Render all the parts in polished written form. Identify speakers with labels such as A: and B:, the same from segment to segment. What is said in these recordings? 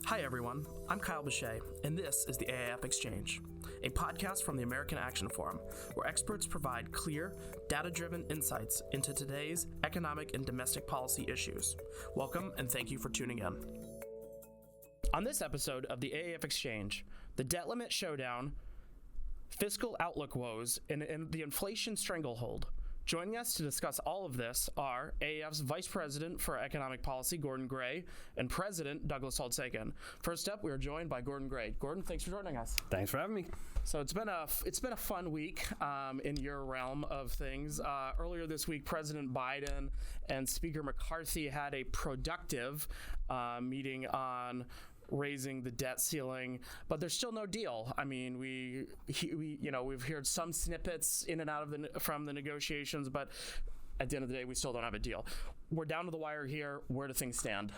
A: Hi everyone, I'm Kyle Bechet, and this is the AAF Exchange, a podcast from the American Action Forum, where experts provide clear, data-driven insights into today's economic and domestic policy issues. Welcome, and thank you for tuning in. On this episode of the AAF Exchange, the debt limit showdown, fiscal outlook woes, and the inflation stranglehold. Joining us to discuss all of this are AAF's Vice President for Economic Policy, Gordon Gray, and President Douglas Holtz-Eakin. First up, we are joined by Gordon Gray. Gordon, thanks for joining us.
B: Thanks for having me.
A: So it's been a fun week in your realm of things. Earlier this week, President Biden and Speaker McCarthy had a productive meeting on raising the debt ceiling, but there's still no deal. I mean, we've heard some snippets in and out of from the negotiations, but at the end of the day, we still don't have a deal. We're down to the wire here. Where do things stand?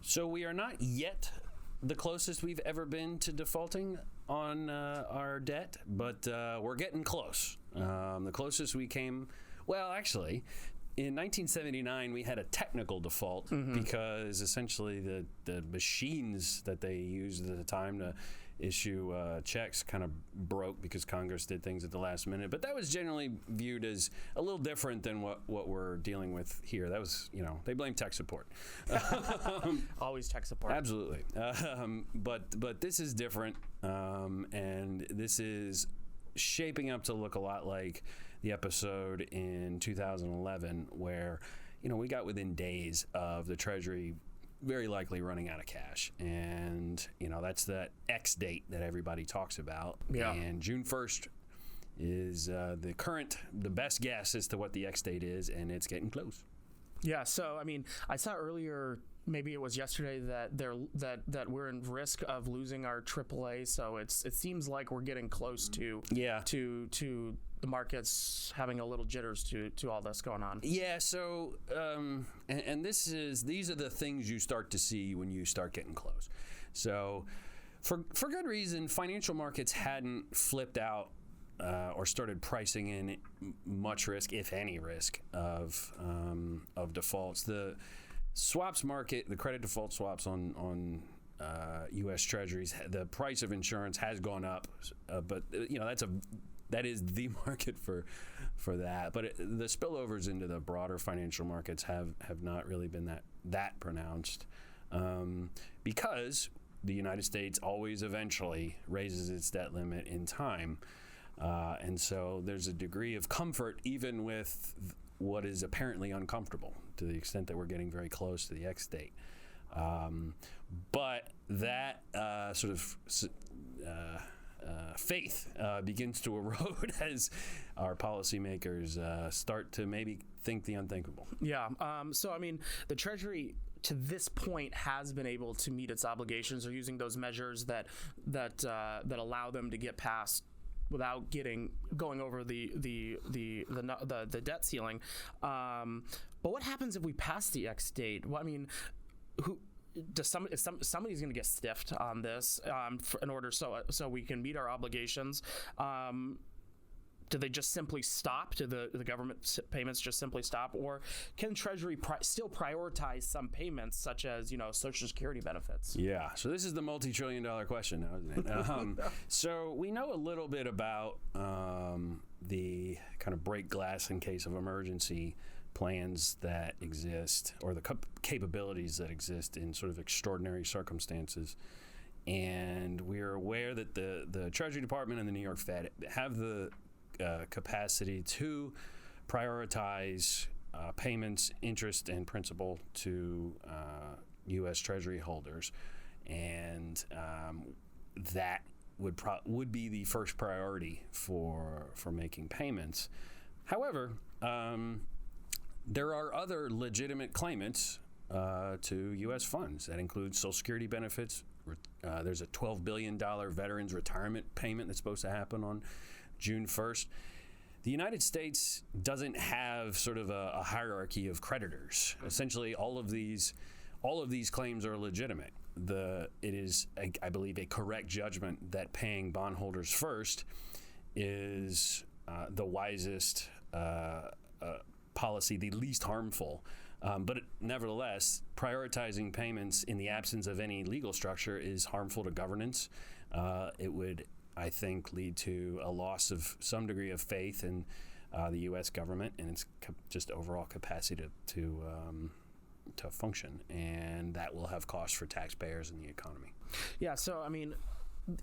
B: So we are not yet the closest we've ever been to defaulting on our debt, but we're getting close. The closest we came, well, actually, in 1979, we had a technical default because essentially the machines that they used at the time to issue checks kind of broke because Congress did things at the last minute. But that was generally viewed as a little different than what we're dealing with here. That was, they blame tech support.
A: Always tech support.
B: Absolutely. But this is different, and this is shaping up to look a lot like the episode in 2011 where, we got within days of the Treasury very likely running out of cash. And, that's that X date that everybody talks about.
A: Yeah.
B: And June 1st is the best guess as to what the X date is, and it's getting close.
A: Yeah, so I mean, I saw earlier, maybe it was yesterday, that we're in risk of losing our AAA. So it seems like we're getting close to the markets having a little jitters to all this going on.
B: Yeah. So and these are the things you start to see when you start getting close. So for good reason, financial markets hadn't flipped out or started pricing in much risk, if any risk, of defaults. The swaps market, the credit default swaps on U.S. Treasuries, the price of insurance has gone up, but that is the market for that. But the spillovers into the broader financial markets have not really been that pronounced, because the United States always eventually raises its debt limit in time. And so there's a degree of comfort even with what is apparently uncomfortable, to the extent that we're getting very close to the X date. But that sort of faith begins to erode as our policymakers start to maybe think the unthinkable.
A: Yeah. So, I mean, the Treasury to this point has been able to meet its obligations, or using those measures that allow them to get past without going over the debt ceiling. But what happens if we pass the X date? Well, I mean, somebody's going to get stiffed on this in order so we can meet our obligations. Do they just simply stop? Do the government payments just simply stop? Or can Treasury still prioritize some payments, such as, Social Security benefits?
B: Yeah, so this is the multi-trillion-dollar question now, isn't it? So we know a little bit about the kind of break glass in case of emergency plans that exist, or the capabilities that exist in sort of extraordinary circumstances. And we're aware that the Treasury Department and the New York Fed have the capacity to prioritize payments, interest, and principal to U.S. Treasury holders, and that would be the first priority for making payments. However, there are other legitimate claimants to U.S. funds. That includes Social Security benefits. There's a $12 billion veterans retirement payment that's supposed to happen on June 1st. The United States doesn't have sort of a hierarchy of creditors. Essentially, all of these claims are legitimate. It is, I believe, a correct judgment that paying bondholders first is the wisest policy, the least harmful But nevertheless, prioritizing payments in the absence of any legal structure is harmful to governance. It would, I think, lead to a loss of some degree of faith in the U.S. government and its just overall capacity to function, and that will have costs for taxpayers and the economy.
A: Yeah. So I mean,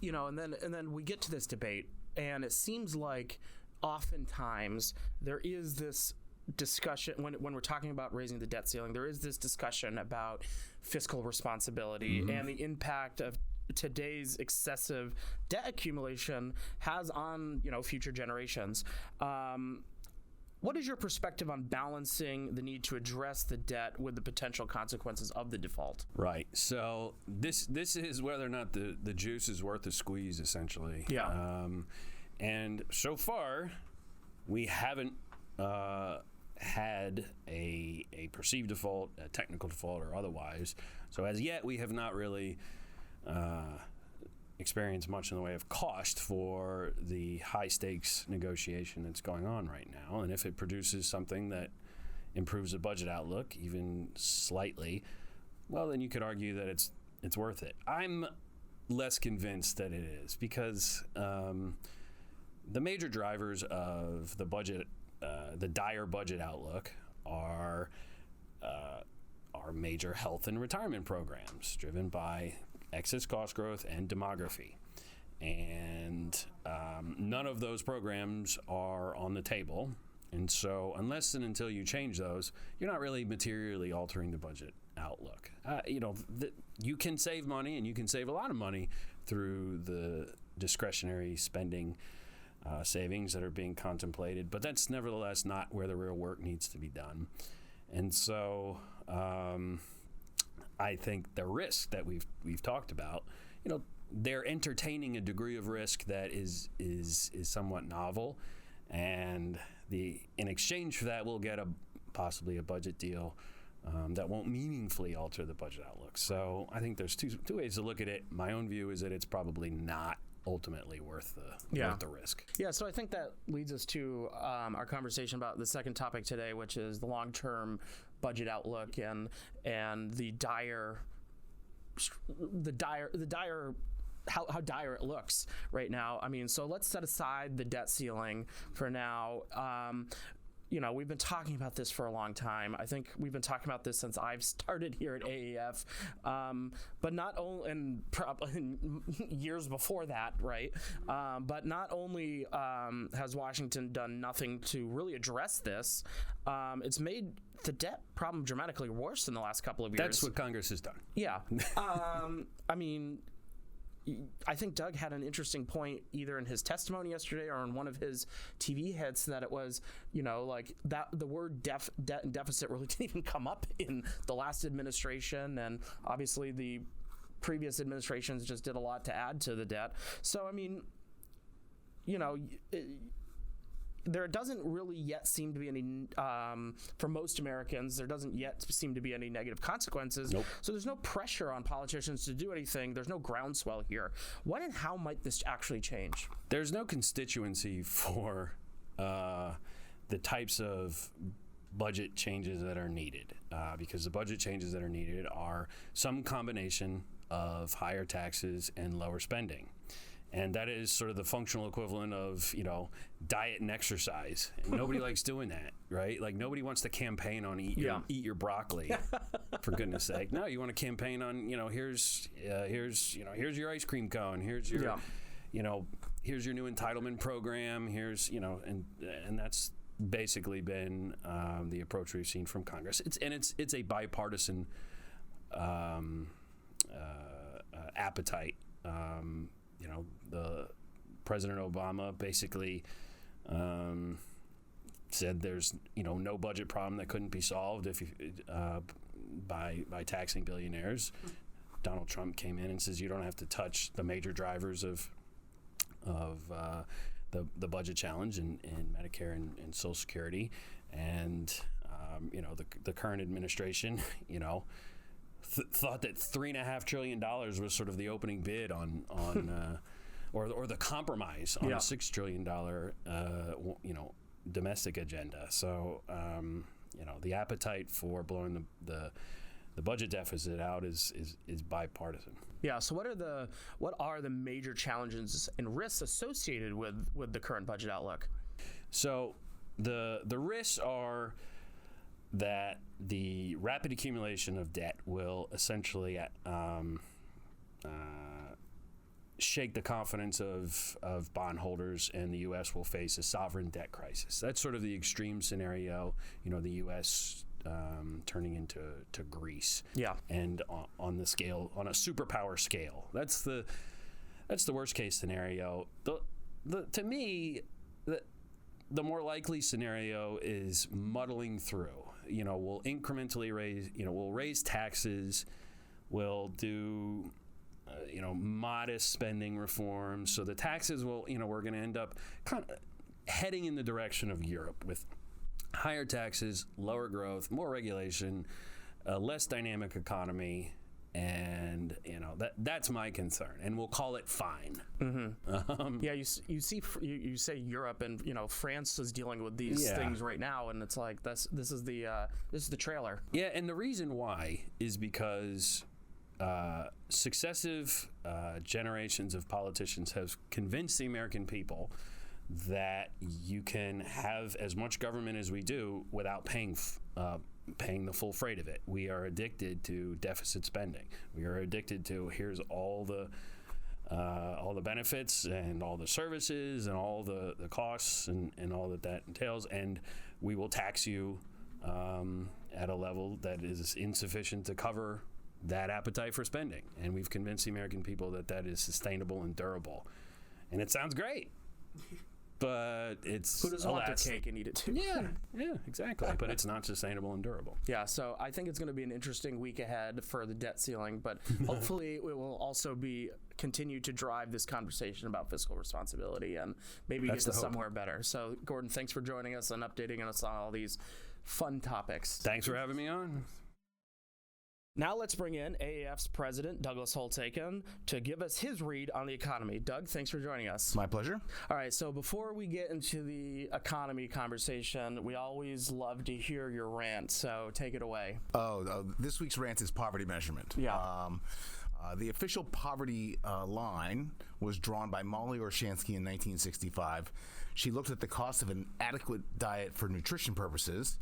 A: and then we get to this debate, and it seems like oftentimes there is this discussion when we're talking about raising the debt ceiling. There is this discussion about fiscal responsibility and the impact of today's excessive debt accumulation has on future generations. What is your perspective on balancing the need to address the debt with the potential consequences of the default?
B: Right. So this is whether or not the juice is worth the squeeze, essentially.
A: Yeah.
B: And so far, we haven't had a perceived default, a technical default, or otherwise. So as yet, we have not really experienced much in the way of cost for the high-stakes negotiation that's going on right now. And if it produces something that improves the budget outlook even slightly, well, then you could argue that it's worth it. I'm less convinced that it is, because the major drivers of the budget, the dire budget outlook, are major health and retirement programs driven by excess cost growth and demography. And none of those programs are on the table. And so unless and until you change those, you're not really materially altering the budget outlook. You can save money, and you can save a lot of money through the discretionary spending savings that are being contemplated, but that's nevertheless not where the real work needs to be done. And so I think the risk that we've talked about, they're entertaining a degree of risk that is somewhat novel, and in exchange for that, we'll get possibly a budget deal that won't meaningfully alter the budget outlook. So I think there's two ways to look at it. My own view is that it's probably not ultimately worth the risk.
A: Yeah, so I think that leads us to our conversation about the second topic today, which is the long-term budget outlook and the dire how dire it looks right now. I mean, so let's set aside the debt ceiling for now. We've been talking about this for a long time. I think we've been talking about this since I've started here at AAF, but not only, and probably years before that, right? But not only has Washington done nothing to really address this, it's made the debt problem dramatically worse in the last couple of years.
B: That's what Congress has done.
A: Yeah. I think Doug had an interesting point either in his testimony yesterday or in one of his TV hits that it was, that the word debt and deficit really didn't even come up in the last administration. And obviously the previous administrations just did a lot to add to the debt. So, I mean, there doesn't really yet seem to be any, for most Americans, there doesn't yet seem to be any negative consequences.
B: Nope.
A: So there's no pressure on politicians to do anything. There's no groundswell here. When and how might this actually change?
B: There's no constituency for the types of budget changes that are needed, because the budget changes that are needed are some combination of higher taxes and lower spending. And that is sort of the functional equivalent of, diet and exercise. And nobody likes doing that, right? Like, nobody wants to campaign on eat your broccoli, for goodness sake. No, you want to campaign on, here's your ice cream cone. Here's your, here's your new entitlement program. Here's, and that's basically been the approach we've seen from Congress. It's a bipartisan appetite. The President Obama basically said there's no budget problem that couldn't be solved if by taxing billionaires. Donald Trump came in and says you don't have to touch the major drivers of the budget challenge in Medicare and Social Security, and the current administration thought that $3.5 trillion was sort of the opening bid on or the compromise on a $6 trillion domestic agenda. So the appetite for blowing the budget deficit out is bipartisan.
A: Yeah. So what are the major challenges and risks associated with the current budget outlook?
B: So the risks are that the rapid accumulation of debt will essentially shake the confidence of bondholders, and the U.S. will face a sovereign debt crisis. That's sort of the extreme scenario. The U.S. Turning into Greece. Yeah. And on a superpower scale, that's the worst case scenario. To me, the more likely scenario is muddling through. We'll incrementally raise taxes. We'll do modest spending reforms. So the taxes we're going to end up kind of heading in the direction of Europe with higher taxes, lower growth, more regulation, a less dynamic economy, and that's my concern. And we'll call it fine. Mm-hmm.
A: You say Europe, and France is dealing with these things right now, and it's like this is the trailer.
B: Yeah, and the reason why is because successive generations of politicians have convinced the American people that you can have as much government as we do without paying the full freight of it. We are addicted to deficit spending. We are addicted to here's all the benefits and all the services and all the costs and all that entails, and we will tax you at a level that is insufficient to cover that appetite for spending. And we've convinced the American people that is sustainable and durable. And it sounds great. But it's
A: who doesn't want their cake and eat it too?
B: Yeah, exactly. But it's not sustainable and durable.
A: Yeah, so I think it's going to be an interesting week ahead for the debt ceiling, but hopefully it will also continue to drive this conversation about fiscal responsibility and maybe get to somewhere better. So, Gordon, thanks for joining us and updating us on all these fun topics.
B: Thanks for having me on.
A: Now let's bring in AAF's president, Douglas Holtz-Eakin, to give us his read on the economy. Doug, thanks for joining us.
C: My pleasure.
A: All right, so before we get into the economy conversation, we always love to hear your rant, so take it away.
C: This week's rant is poverty measurement.
A: Yeah.
C: The official poverty line was drawn by Molly Orshansky in 1965. She looked at the cost of an adequate diet for nutrition purposes,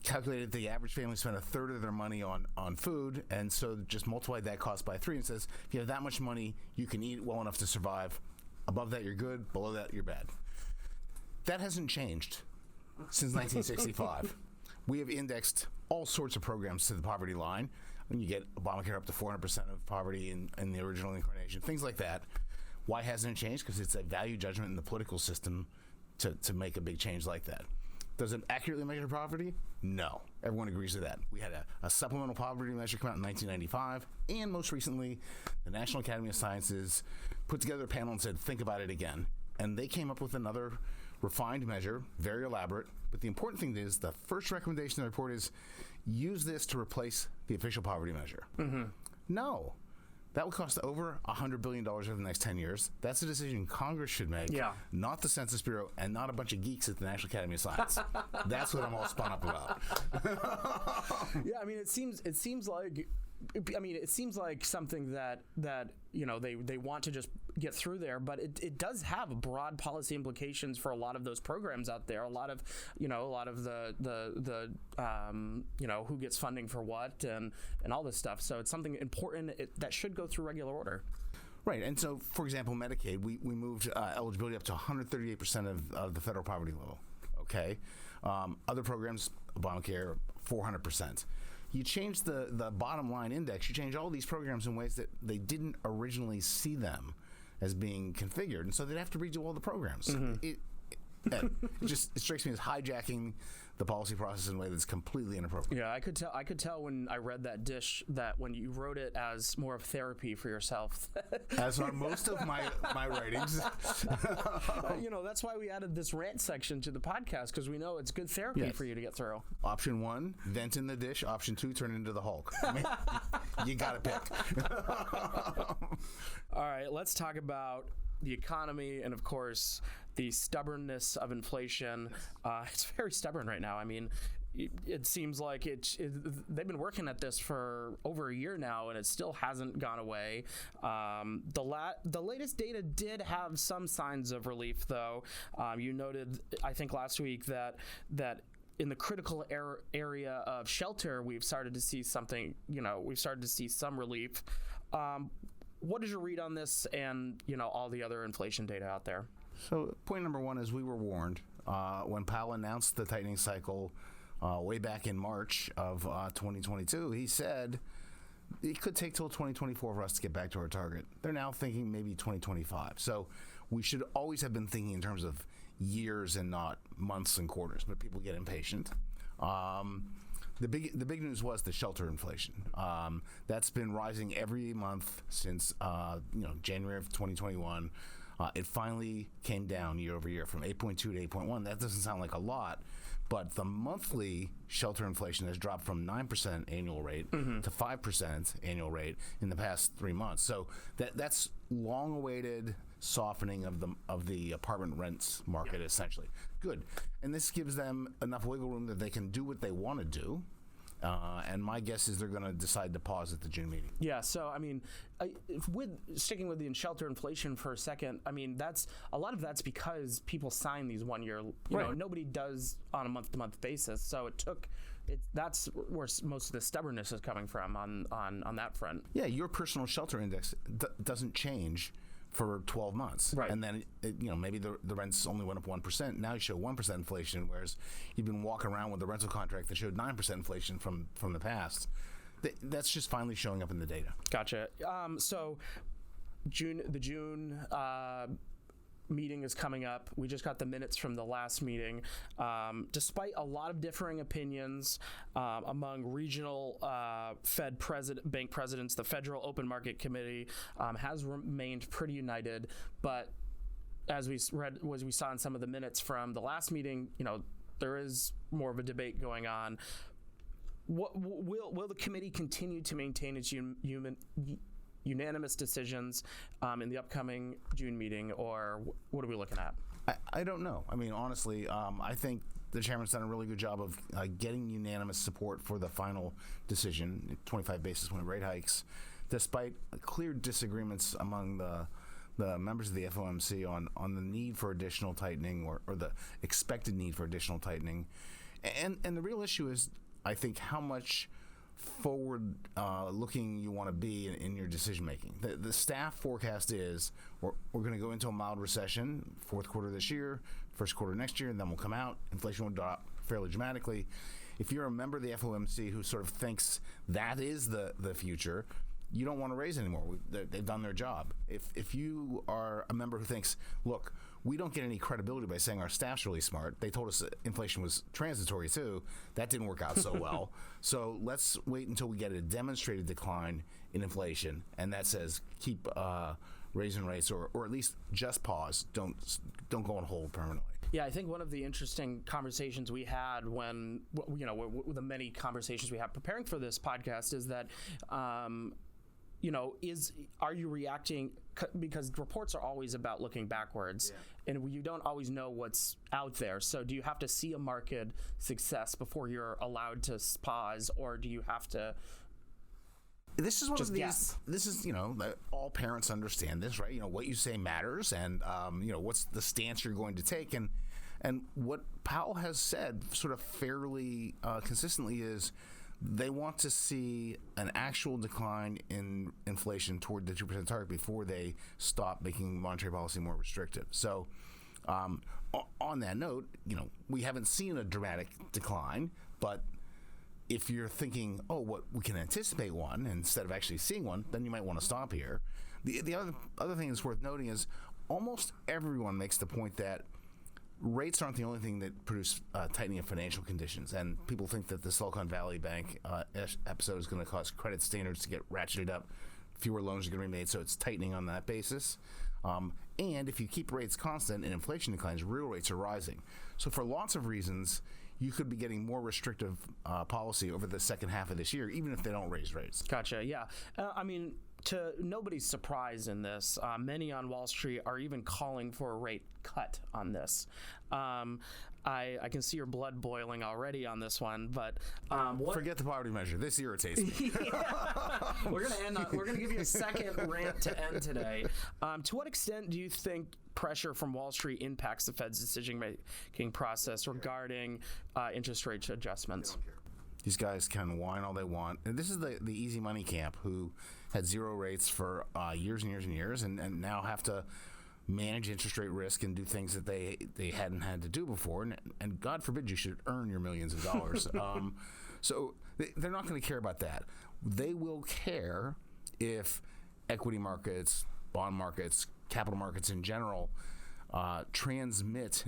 C: calculated the average family spent a third of their money on food, and so just multiplied that cost by 3 and says, if you have that much money, you can eat well enough to survive. Above that, you're good. Below that, you're bad. That hasn't changed since 1965. We have indexed all sorts of programs to the poverty line. When you get Obamacare up to 400% of poverty in the original incarnation, things like that. Why hasn't it changed? Because it's a value judgment in the political system to make a big change like that. Does it accurately measure poverty? No. Everyone agrees with that. We had a supplemental poverty measure come out in 1995, and most recently, the National Academy of Sciences put together a panel and said, think about it again. And they came up with another refined measure, very elaborate. But the important thing is, the first recommendation in the report is, use this to replace the official poverty measure. Mm-hmm. No. That would cost over $100 billion over the next 10 years. That's a decision Congress should make, not the Census Bureau, and not a bunch of geeks at the National Academy of Science. That's what I'm all spun up about.
A: Yeah, I mean, it seems like something that they want to just get through there, but it does have broad policy implications for a lot of those programs out there. A lot of the who gets funding for what and all this stuff. So it's something important that should go through regular order.
C: Right, and so, for example, Medicaid, we moved eligibility up to 138% of the federal poverty level. Okay, other programs, Obamacare, 400%. You change the bottom line index, you change all these programs in ways that they didn't originally see them as being configured, and so they'd have to redo all the programs. Mm-hmm. It strikes me as hijacking the policy process in a way that's completely inappropriate.
A: Yeah, I could tell when I read that dish that when you wrote it as more of therapy for yourself.
C: As are most of my writings.
A: That's why we added this rant section to the podcast, because we know it's good therapy for you to get through.
C: Option 1, vent in the dish. Option 2, turn into the Hulk. I mean, you got to pick.
A: All right, let's talk about the economy and, of course, the stubbornness of inflation. It's very stubborn right now. I mean, it seems like they've been working at this for over a year now, and it still hasn't gone away. The latest data did have some signs of relief, though. You noted, I think, last week that in the critical area of shelter, we've started to see something. We've started to see some relief. What is your read on this, and all the other inflation data out there?
C: So point number one is we were warned when Powell announced the tightening cycle way back in March of 2022. He said it could take till 2024 for us to get back to our target. They're now thinking maybe 2025. So we should always have been thinking in terms of years and not months and quarters, but people get impatient. The big news was the shelter inflation. That's been rising every month since January of 2021. It finally came down year over year from 8.2 to 8.1. That doesn't sound like a lot, but the monthly shelter inflation has dropped from 9% annual rate to 5% annual rate in the past 3 months. So that's long-awaited softening of the apartment rents market, essentially. Good. And this gives them enough wiggle room that they can do what they want to do. And my guess is they're going to decide to pause at the June meeting.
A: Yeah, so with sticking with the shelter inflation for a second, that's a lot of that's because people sign these 1 year. Nobody does on a month-to-month basis. So that's where most of the stubbornness is coming from on that front.
C: Yeah, your personal shelter index doesn't change for 12 months.
A: Right.
C: And then, maybe the rents only went up 1%. Now you show 1% inflation, whereas you've been walking around with a rental contract that showed 9% inflation from the past. That's just finally showing up in the data.
A: Gotcha. So the June meeting is coming up. We just got the minutes from the last meeting. Despite a lot of differing opinions among regional bank presidents, the Federal Open Market Committee has remained pretty united. But as we saw in some of the minutes from the last meeting, there is more of a debate going on. Will the committee continue to maintain its unanimous decisions in the upcoming June meeting, or what are we looking at?
C: I don't know. Honestly, I think the chairman's done a really good job of getting unanimous support for the final decision, 25 basis point rate hikes, despite clear disagreements among the members of the FOMC on the need for additional tightening or the expected need for additional tightening. And the real issue is, I think, how much forward looking you want to be in your decision making. The staff forecast is we're going to go into a mild recession, fourth quarter this year, first quarter next year, and then we'll come out. Inflation will drop fairly dramatically. If you're a member of the FOMC who sort of thinks that is the future, you don't want to raise anymore. They've done their job. If you are a member who thinks, look, we don't get any credibility by saying our staff's really smart. They told us that inflation was transitory too. That didn't work out so well. So let's wait until we get a demonstrated decline in inflation, and that says keep raising rates, or at least just pause. Don't go on hold permanently.
A: Yeah, I think one of the interesting conversations we had when, the many conversations we have preparing for this podcast is that, are you reacting, because reports are always about looking backwards, and you don't always know what's out there. So do you have to see a market success before you're allowed to pause, or do you have to
C: This is one
A: just
C: of these.
A: guess?
C: This is, all parents understand this, right? What you say matters, and what's the stance you're going to take, and what Powell has said, sort of fairly consistently, is they want to see an actual decline in inflation toward the 2% target before they stop making monetary policy more restrictive. So, on that note, we haven't seen a dramatic decline, but if you're thinking, we can anticipate one instead of actually seeing one, then you might want to stop here. The other thing that's worth noting is almost everyone makes the point that rates aren't the only thing that produce tightening of financial conditions, and people think that the Silicon Valley Bank episode is going to cause credit standards to get ratcheted up, fewer loans are going to be made, so it's tightening on that basis. And if you keep rates constant and inflation declines, real rates are rising. So for lots of reasons, you could be getting more restrictive policy over the second half of this year, even if they don't raise rates.
A: Gotcha. Yeah. nobody's surprised in this. Many on Wall Street are even calling for a rate cut on this. I can see your blood boiling already on this one, but
C: forget the poverty measure. This irritates me.
A: We're gonna give you a second rant to end today. To what extent do you think pressure from Wall Street impacts the Fed's decision-making process regarding interest rate adjustments?
C: These guys can whine all they want. And this is the easy money camp who had zero rates for years and years and years, and now have to manage interest rate risk and do things that they hadn't had to do before. And God forbid you should earn your millions of dollars. So they're not going to care about that. They will care if equity markets, bond markets, capital markets in general transmit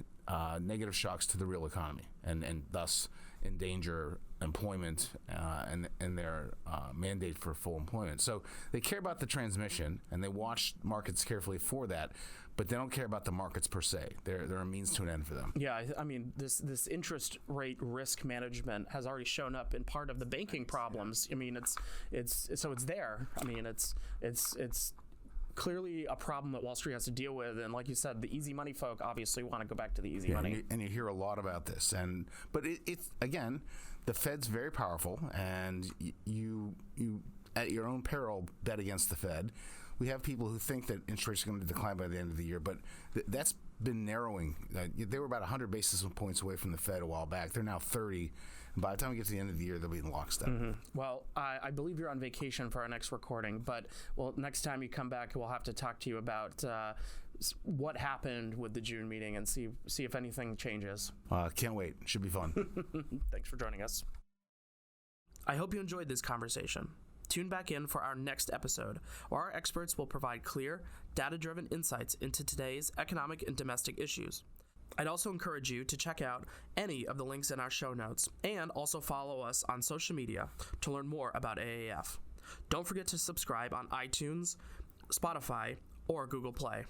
C: negative shocks to the real economy and thus endanger employment and their mandate for full employment. So they care about the transmission and they watch markets carefully for that, but they don't care about the markets per se. They're a means to an end for them.
A: Yeah, I mean, this interest rate risk management has already shown up in part of the banking problems. I mean, it's there. I mean, it's clearly a problem that Wall Street has to deal with, and like you said, the easy money folk obviously want to go back to the easy money.
C: And you hear a lot about this, but it's again, the Fed's very powerful, and you at your own peril bet against the Fed. We have people who think that interest rates are going to decline by the end of the year, but that's been narrowing. They were about 100 basis points away from the Fed a while back. They're now 30. And by the time we get to the end of the year, they'll be in lockstep.
A: Mm-hmm. Well, I believe you're on vacation for our next recording, but next time you come back, we'll have to talk to you about what happened with the June meeting and see if anything changes.
C: Can't wait. Should be fun.
A: Thanks for joining us. I hope you enjoyed this conversation. Tune back in for our next episode, where our experts will provide clear, data-driven insights into today's economic and domestic issues. I'd also encourage you to check out any of the links in our show notes and also follow us on social media to learn more about AAF. Don't forget to subscribe on iTunes, Spotify, or Google Play.